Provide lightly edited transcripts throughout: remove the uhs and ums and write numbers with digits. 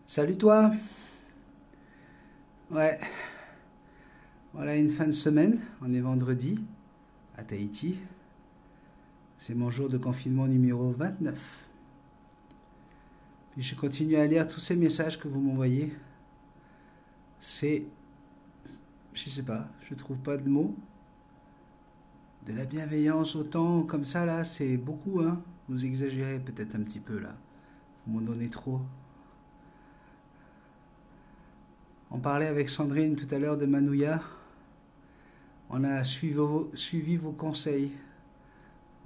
Salut toi. Ouais, voilà une fin de semaine. On est vendredi à Tahiti. C'est mon jour de confinement numéro 29. Puis je continue à lire tous ces messages que vous m'envoyez. C'est, je sais pas, je trouve pas de mots. De la bienveillance autant comme ça là, c'est beaucoup hein. Vous exagérez peut-être un petit peu là. Vous m'en donnez trop. On parlait avec Sandrine tout à l'heure de Manouya. On a suivi vos conseils.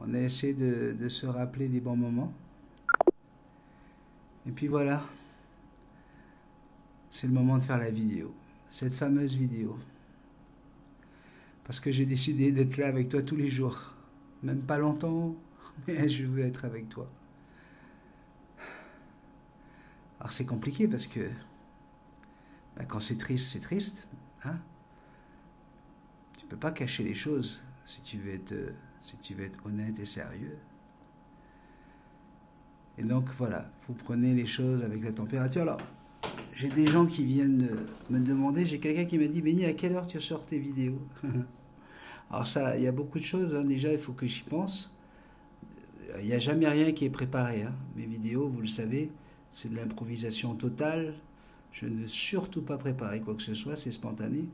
On a essayé de se rappeler des bons moments. Et puis voilà, c'est le moment de faire la vidéo. Cette fameuse vidéo. Parce que j'ai décidé d'être là avec toi tous les jours. Même pas longtemps, mais je veux être avec toi. Alors c'est compliqué parce que quand c'est triste, c'est triste. Hein? Tu peux pas cacher les choses si tu veux être honnête et sérieux. Et donc voilà, vous prenez les choses avec la température. Alors, j'ai des gens qui viennent me demander, j'ai quelqu'un qui m'a dit, Benny, à quelle heure tu sors tes vidéos? Alors ça, il y a beaucoup de choses, hein. Déjà il faut que j'y pense. Il n'y a jamais rien qui est préparé, hein. Mes vidéos, vous le savez, c'est de l'improvisation totale. Je ne veux surtout pas préparer quoi que ce soit, c'est spontané.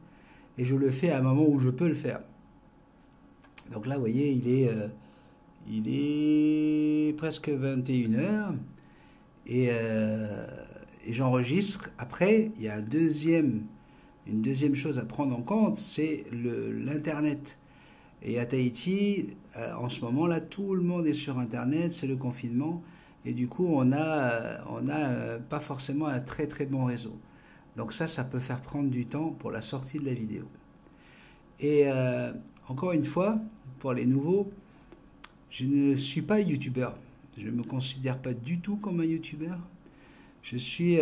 Et je le fais à un moment où je peux le faire. Donc là, vous voyez, il est presque 21 h et j'enregistre. Après, il y a une deuxième chose à prendre en compte, c'est l'Internet. Et à Tahiti, en ce moment-là, tout le monde est sur Internet, c'est le confinement. Et du coup, on a pas forcément un très très bon réseau. Donc ça peut faire prendre du temps pour la sortie de la vidéo. Et encore une fois, pour les nouveaux, je ne suis pas youtubeur. Je ne me considère pas du tout comme un youtubeur. Je suis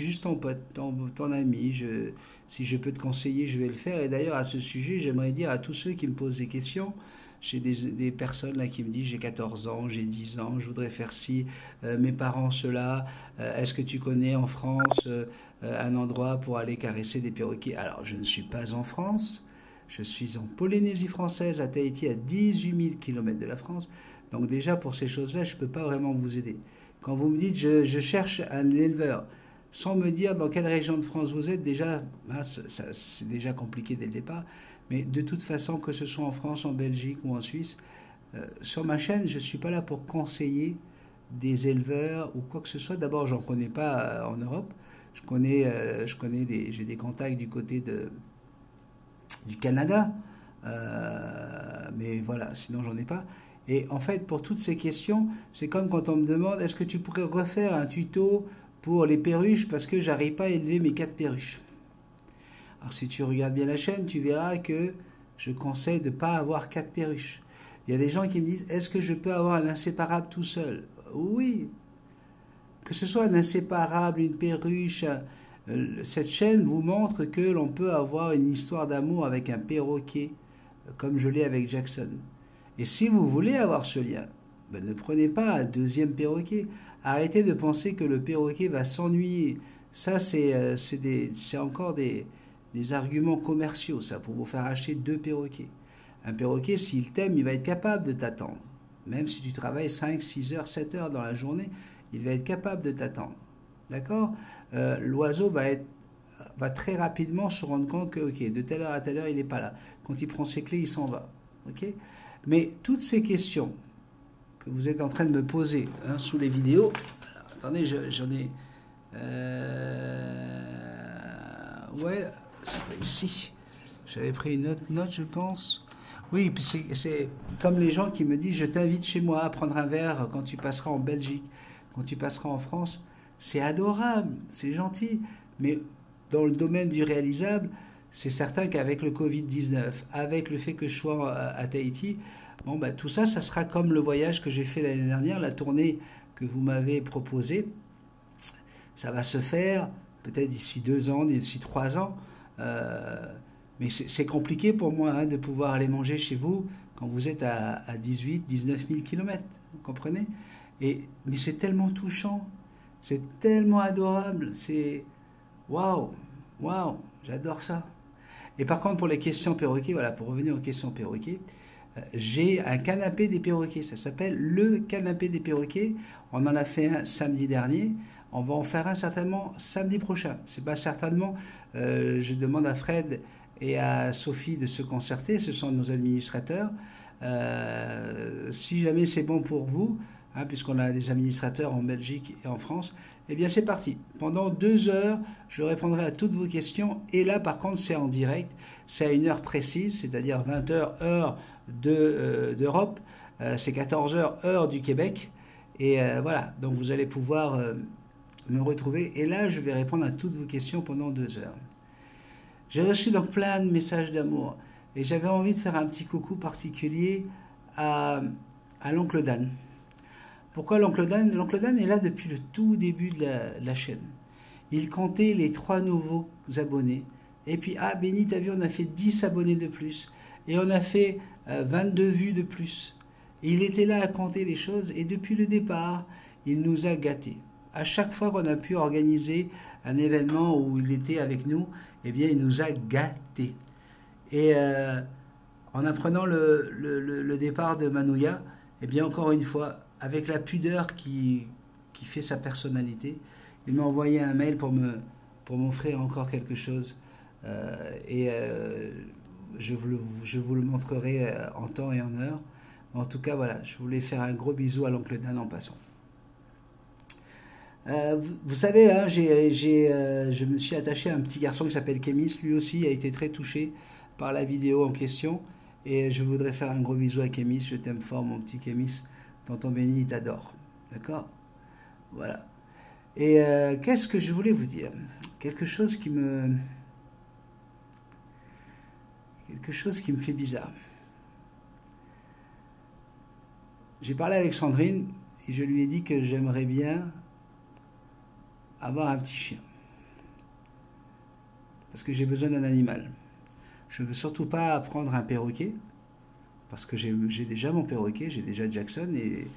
juste ton pote, ton ami. Si je peux te conseiller, je vais le faire. Et d'ailleurs, à ce sujet, j'aimerais dire à tous ceux qui me posent des questions, j'ai des personnes là qui me disent j'ai 14 ans, j'ai 10 ans, je voudrais faire ci, mes parents cela, est-ce que tu connais en France un endroit pour aller caresser des perroquets? Alors, je ne suis pas en France, je suis en Polynésie française, à Tahiti, à 18 000 km de la France. Donc déjà, pour ces choses-là, je ne peux pas vraiment vous aider. Quand vous me dites je cherche un éleveur, sans me dire dans quelle région de France vous êtes, déjà, hein, c'est déjà compliqué dès le départ. Mais de toute façon, que ce soit en France, en Belgique ou en Suisse, sur ma chaîne, je ne suis pas là pour conseiller des éleveurs ou quoi que ce soit. D'abord, j'en connais pas en Europe. J'ai des contacts du côté du Canada, mais voilà, sinon j'en ai pas. Et en fait, pour toutes ces questions, c'est comme quand on me demande, est-ce que tu pourrais refaire un tuto pour les perruches parce que j'arrive pas à élever mes 4 perruches. Alors si tu regardes bien la chaîne, tu verras que je conseille de ne pas avoir 4 perruches. Il y a des gens qui me disent, est-ce que je peux avoir un inséparable tout seul? Oui. Que ce soit un inséparable, une perruche, cette chaîne vous montre que l'on peut avoir une histoire d'amour avec un perroquet, comme je l'ai avec Jackson. Et si vous voulez avoir ce lien, ben ne prenez pas un deuxième perroquet. Arrêtez de penser que le perroquet va s'ennuyer. Ça, c'est encore des arguments commerciaux, ça, pour vous faire acheter 2 perroquets. Un perroquet, s'il t'aime, il va être capable de t'attendre. Même si tu travailles 5, 6 heures, 7 heures dans la journée, il va être capable de t'attendre. D'accord? L'oiseau va très rapidement se rendre compte que, ok, de telle heure à telle heure, il n'est pas là. Quand il prend ses clés, il s'en va. Ok? Mais toutes ces questions que vous êtes en train de me poser hein, sous les vidéos, alors, attendez, j'en ai... ouais, c'est pas ici. J'avais pris une autre note, je pense. Oui, puis c'est comme les gens qui me disent, je t'invite chez moi à prendre un verre quand tu passeras en Belgique, quand tu passeras en France. C'est adorable, c'est gentil. Mais dans le domaine du réalisable, c'est certain qu'avec le Covid-19, avec le fait que je sois à Tahiti, bon, bah, tout ça, ça sera comme le voyage que j'ai fait l'année dernière, la tournée que vous m'avez proposée. Ça va se faire peut-être d'ici 2 ans, d'ici 3 ans. Mais c'est compliqué pour moi hein, de pouvoir aller manger chez vous quand vous êtes à 18, 19 000 km. Vous comprenez? Mais c'est tellement touchant. C'est tellement adorable. C'est waouh, waouh, j'adore ça. Et par contre, pour les questions perroquets, voilà, pour revenir aux questions perroquets, j'ai un canapé des perroquets. Ça s'appelle le canapé des perroquets. On en a fait un samedi dernier. On va en faire un certainement samedi prochain. C'est pas certainement. Je demande à Fred et à Sophie de se concerter. Ce sont nos administrateurs. Si jamais c'est bon pour vous, hein, puisqu'on a des administrateurs en Belgique et en France, eh bien c'est parti. Pendant 2 heures, je répondrai à toutes vos questions. Et là, par contre, c'est en direct. C'est à une heure précise, c'est-à-dire 20 heures, heure d'Europe. C'est 14 heures, heure du Québec. Et voilà, donc vous allez pouvoir me retrouver. Et là, je vais répondre à toutes vos questions pendant 2 heures. J'ai reçu donc plein de messages d'amour. Et j'avais envie de faire un petit coucou particulier à, à l'oncle Dan. Pourquoi l'oncle Dan? L'oncle Dan est là depuis le tout début de la chaîne. Il comptait les 3 nouveaux abonnés. Et puis, ah, Béni, t'as vu, on a fait 10 abonnés de plus. Et on a fait 22 vues de plus. Et il était là à compter les choses. Et depuis le départ, il nous a gâtés. À chaque fois qu'on a pu organiser un événement où il était avec nous, eh bien, il nous a gâtés. Et en apprenant le départ de Manouya, eh bien, encore une fois, avec la pudeur qui fait sa personnalité, il m'a envoyé un mail pour m'offrir encore quelque chose. Je vous le montrerai en temps et en heure. En tout cas, voilà, je voulais faire un gros bisou à l'oncle Dan en passant. Vous savez, hein, je me suis attaché à un petit garçon qui s'appelle Kémis. Lui aussi a été très touché par la vidéo en question. Et je voudrais faire un gros bisou à Kémis. Je t'aime fort, mon petit Kémis. Tonton Béni, il t'adore. D'accord? Voilà. Et qu'est-ce que je voulais vous dire? Quelque chose qui me fait bizarre. J'ai parlé avec Sandrine et je lui ai dit que j'aimerais bien avoir un petit chien. Parce que j'ai besoin d'un animal. Je ne veux surtout pas prendre un perroquet, parce que j'ai déjà mon perroquet, j'ai déjà Jackson, et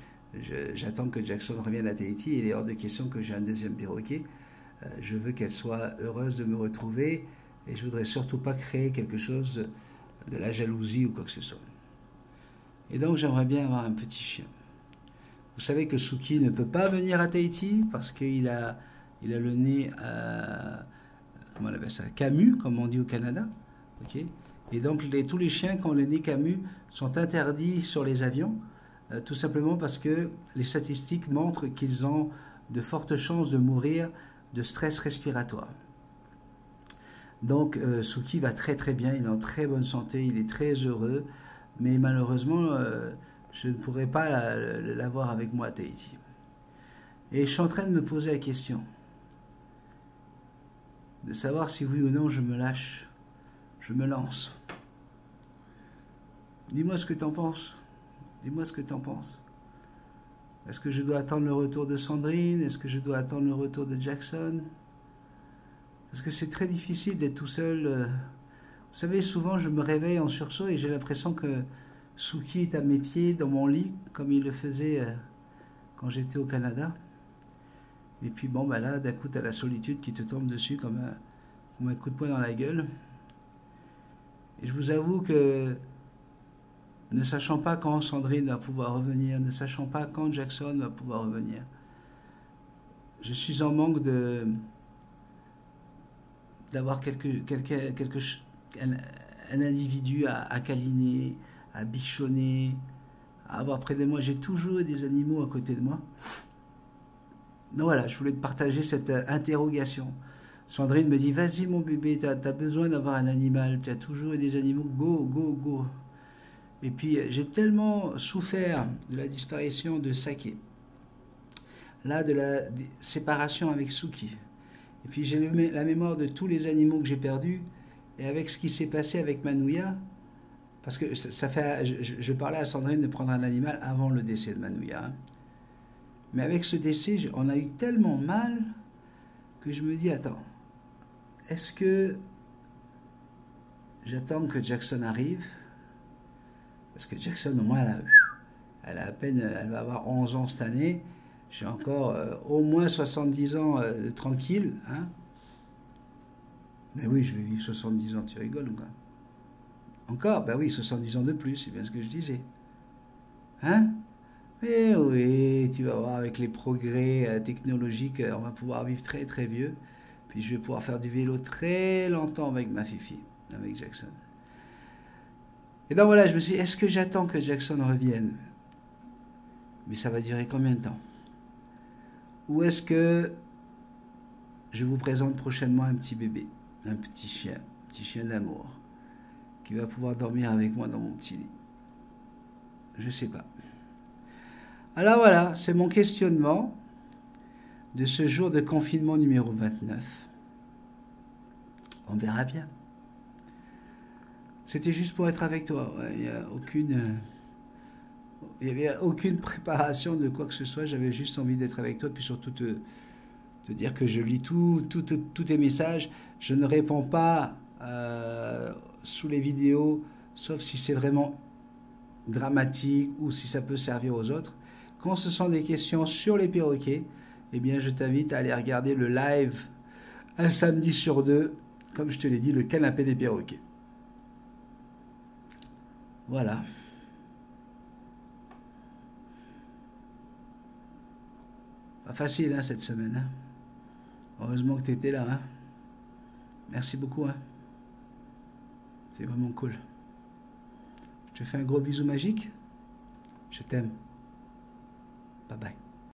j'attends que Jackson revienne à Tahiti, et il est hors de question que j'ai un deuxième perroquet. Je veux qu'elle soit heureuse de me retrouver, et je voudrais surtout pas créer quelque chose de la jalousie ou quoi que ce soit. Et donc j'aimerais bien avoir un petit chien. Vous savez que Suki ne peut pas venir à Tahiti, parce qu'il a le nez comment on appelle ça, camus, comme on dit au Canada. Okay. Et donc tous les chiens qui ont le nez camus sont interdits sur les avions, tout simplement parce que les statistiques montrent qu'ils ont de fortes chances de mourir de stress respiratoire. Donc Suki va très très bien, il est en très bonne santé, il est très heureux, mais malheureusement je ne pourrai pas l'avoir avec moi à Tahiti. Et je suis en train de me poser la question de savoir si oui ou non je me lâche, je me lance. Dis-moi ce que tu en penses. Dis-moi ce que tu en penses. Est-ce que je dois attendre le retour de Sandrine? Est-ce que je dois attendre le retour de Jackson? Parce que c'est très difficile d'être tout seul. Vous savez, souvent je me réveille en sursaut et j'ai l'impression que Suki est à mes pieds dans mon lit, comme il le faisait quand j'étais au Canada. Et puis bon, bah là, d'un coup, tu as la solitude qui te tombe dessus comme un coup de poing dans la gueule. Et je vous avoue que, ne sachant pas quand Sandrine va pouvoir revenir, ne sachant pas quand Jackson va pouvoir revenir, je suis en manque d'avoir un individu à câliner, à bichonner, à avoir près de moi. J'ai toujours des animaux à côté de moi. Donc voilà, je voulais te partager cette interrogation. Sandrine me dit, vas-y mon bébé, t'as besoin d'avoir un animal, tu as toujours eu des animaux, go, go, go. Et puis j'ai tellement souffert de la disparition de Sake, là de la séparation avec Suki. Et puis j'ai la mémoire de tous les animaux que j'ai perdus, et avec ce qui s'est passé avec Manouya, parce que ça fait, je parlais à Sandrine de prendre un animal avant le décès de Manouya, hein. Mais avec ce décès, on a eu tellement mal que je me dis, attends, est-ce que j'attends que Jackson arrive? Parce que Jackson, au moins, elle a à peine, elle va avoir 11 ans cette année. J'ai encore au moins 70 ans tranquille. Hein. Mais oui, je vais vivre 70 ans, tu rigoles ou quoi? Encore? Ben oui, 70 ans de plus, c'est bien ce que je disais. Hein? Eh oui, tu vas voir, avec les progrès technologiques, on va pouvoir vivre très très vieux. Puis je vais pouvoir faire du vélo très longtemps avec ma fifi, avec Jackson. Et donc voilà, je me suis dit, est-ce que j'attends que Jackson revienne? Mais ça va durer combien de temps? Ou est-ce que je vous présente prochainement un petit bébé, un petit chien d'amour, qui va pouvoir dormir avec moi dans mon petit lit? Je sais pas. Alors voilà, c'est mon questionnement de ce jour de confinement numéro 29. On verra bien. C'était juste pour être avec toi. Ouais, il y avait aucune préparation de quoi que ce soit. J'avais juste envie d'être avec toi, puis surtout te dire que je lis tous tes messages. Je ne réponds pas sous les vidéos, sauf si c'est vraiment dramatique ou si ça peut servir aux autres. Quand ce sont des questions sur les perroquets, eh bien, je t'invite à aller regarder le live un samedi sur deux, comme je te l'ai dit, le canapé des perroquets. Voilà. Pas facile, hein, cette semaine. Hein. Heureusement que tu étais là. Hein. Merci beaucoup. Hein. C'est vraiment cool. Je te fais un gros bisou magique. Je t'aime. Bye bye.